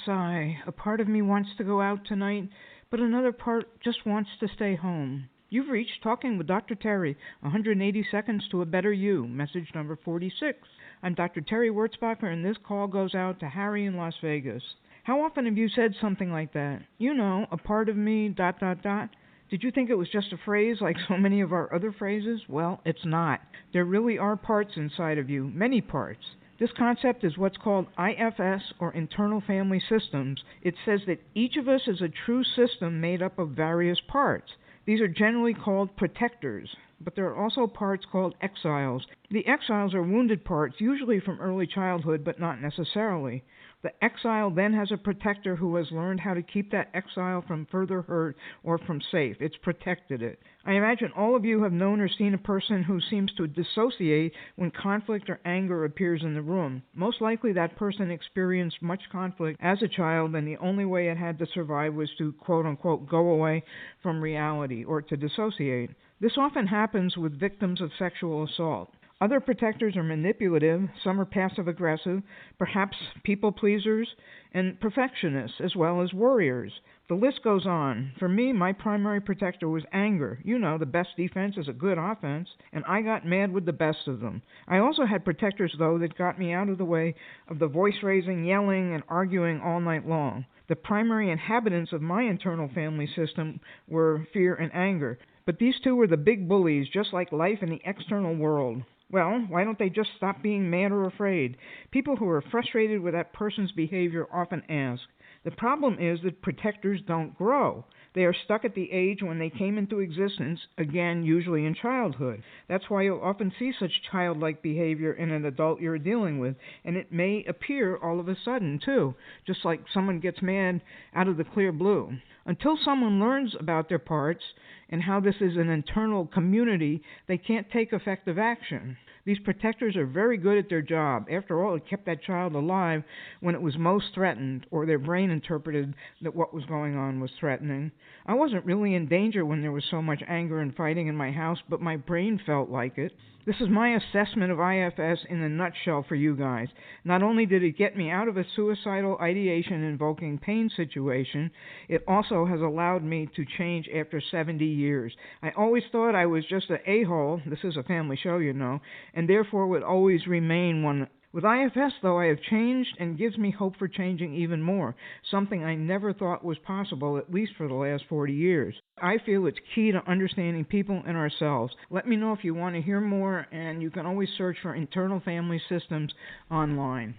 Sigh. A part of me wants to go out tonight, but another part just wants to stay home. You've reached Talking with Dr. Terry, 180 Seconds to a Better You, message number 46. I'm Dr. Terry Wurzbacher, and this call goes out to Harry in Las Vegas. How often have you said something like that? You know, a part of me, dot, dot, dot. Did you think it was just a phrase like so many of our other phrases? Well, it's not. There really are parts inside of you, many parts. This concept is what's called IFS, or Internal Family Systems. It says that each of us is a true system made up of various parts. These are generally called protectors, but there are also parts called exiles. The exiles are wounded parts, usually from early childhood, but not necessarily. The exile then has a protector who has learned how to keep that exile from further hurt or from safe. It's protected it. I imagine all of you have known or seen a person who seems to dissociate when conflict or anger appears in the room. Most likely that person experienced much conflict as a child, and the only way it had to survive was to, quote-unquote, go away from reality or to dissociate. This often happens with victims of sexual assault. Other protectors are manipulative, some are passive-aggressive, perhaps people-pleasers, and perfectionists, as well as worriers. The list goes on. For me, my primary protector was anger. You know, the best defense is a good offense, and I got mad with the best of them. I also had protectors, though, that got me out of the way of the voice-raising, yelling, and arguing all night long. The primary inhabitants of my internal family system were fear and anger. But these two were the big bullies, just like life in the external world. Well, why don't they just stop being mad or afraid? People who are frustrated with that person's behavior often ask. The problem is that protectors don't grow. They are stuck at the age when they came into existence, again, usually in childhood. That's why you'll often see such childlike behavior in an adult you're dealing with, and it may appear all of a sudden, too, just like someone gets mad out of the clear blue. Until someone learns about their parts and how this is an internal community, they can't take effective action. These protectors are very good at their job. After all, it kept that child alive when it was most threatened, or their brain interpreted that what was going on was threatening. I wasn't really in danger when there was so much anger and fighting in my house, but my brain felt like it. This is my assessment of IFS in a nutshell for you guys. Not only did it get me out of a suicidal ideation-invoking pain situation, it also has allowed me to change after 70 years. I always thought I was just an a-hole, this is a family show, you know, and therefore would always remain one. With IFS, though, I have changed and gives me hope for changing even more, something I never thought was possible, at least for the last 40 years. I feel it's key to understanding people and ourselves. Let me know if you want to hear more, and you can always search for Internal Family Systems online.